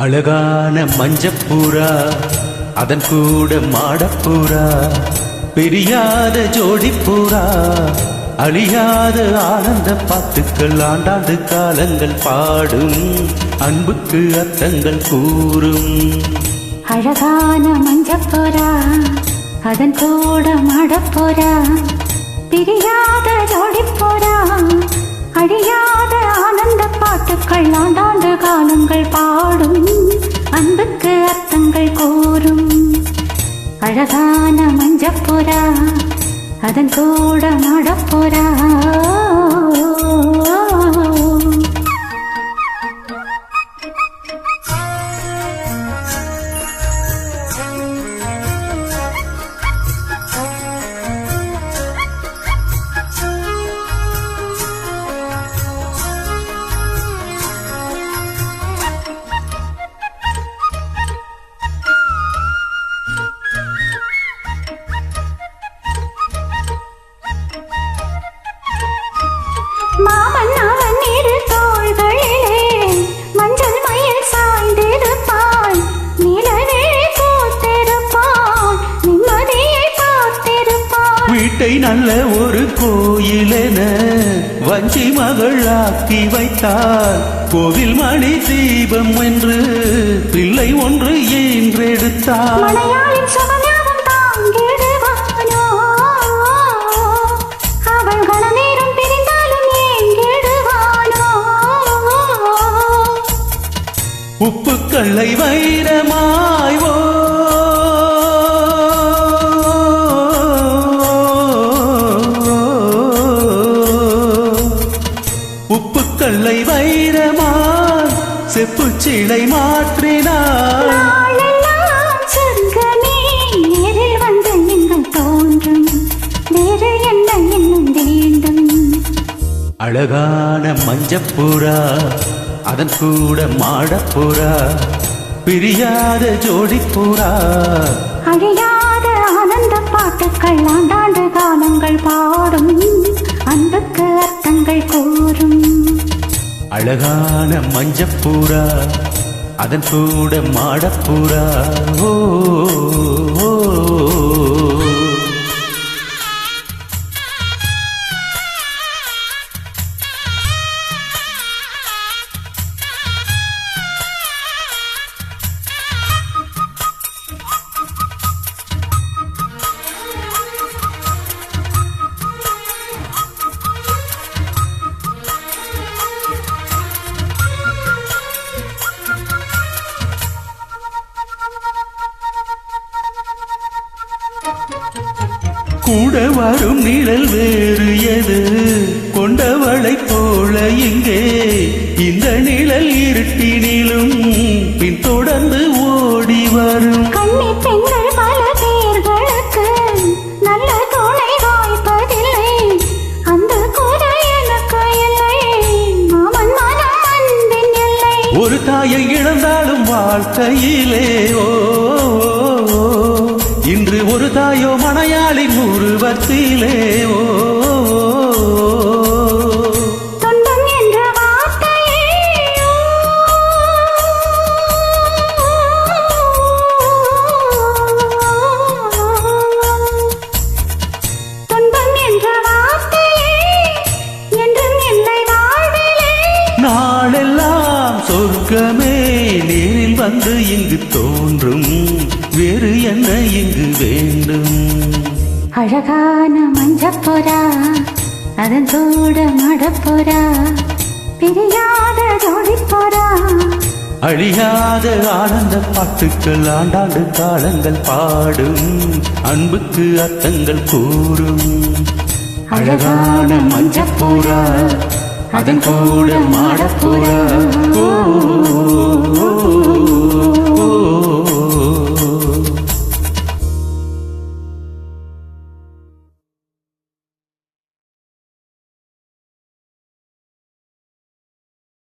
அழகான மஞ்சப்புறா அதன் கூட மாடப்புறா பிரியாத ஜோடிப்புறா அழியாத ஆனந்த பாட்டுக்கள் ஆண்டாண்டு காலங்கள் பாடும் அன்புக்கு அர்த்தங்கள் கூறும். அழகான மஞ்சப்புறா அதன் கூட மாடப்புறா பிரியாத ஜோடிப்புறா அழியாத ஆனந்த பாட்டுக்கள் ஆண்டாண்டு காலங்கள் பாடும் அன்புக்கு அர்த்தங்கள் கூறும். அழகான மஞ்சப்புறா அதன் கூட மாடப்புறா வீட்டை நல்ல ஒரு கோயிலென வஞ்சி மகளாக்கி வைத்தார். கோவில் மணி தீபம் என்று பிள்ளை ஒன்று ஈன்றெடுத்தார். உப்புக்கல்லை வைரமாய்வோ உப்புக்கல்லை வைரமாய் செப்பு சிலை மாற்றினார். அழகான மஞ்சப்புறா அதன் கூட மாடப்புறா பிரியாத ஜோடிப்புறா அழியாத ஆனந்த பாட்டுக்கள் ஆண்டாண்டு காலங்கள் பாடும் அன்புக்கு அர்த்தங்கள் கூறும். அழகான மஞ்சப்புறா அதன் கூட மாடப்புறா ஓ கூட வரும் நிழல் வேறு எது கொண்டவளை போல இங்கே இந்த நிழல் இருட்டினிலும் பின் தொடர்ந்து ஓடி வரும். கண்ணி பெண்கள் பல பேர்களுக்கு நல்ல துணை வாய்ப்பதில்லை. அந்த குறை எனக்கு இல்லை. மாமன் மனம் அன்பின் இல்லை. ஒரு தாயை இழந்தாலும் வாழ்க்கையிலே ஓ இன்று ஒரு தாயோ மனையாளின் உருவத்திலே ஓ துன்பம் என்ற வார்த்தையே துன்பம் என்ற வார்த்தையே என்றும் இல்லை வாழ்விலே. நாளெல்லாம் சொர்க்கமே நேரில் வந்து இங்கு தோன்றும் வேறு என்ன இங்கு வேண்டும். அழகான மஞ்சப்புறா அதன் கூட மாடப்புறா பிரியாத ஜோடிப்புறா அழியாத ஆனந்த பாட்டுக்கள் ஆண்டாண்டு காலங்கள் பாடும் அன்புக்கு அர்த்தங்கள் கூறும். அழகான மஞ்சப்புறா அதன் கூட மாடப்புறா ஓ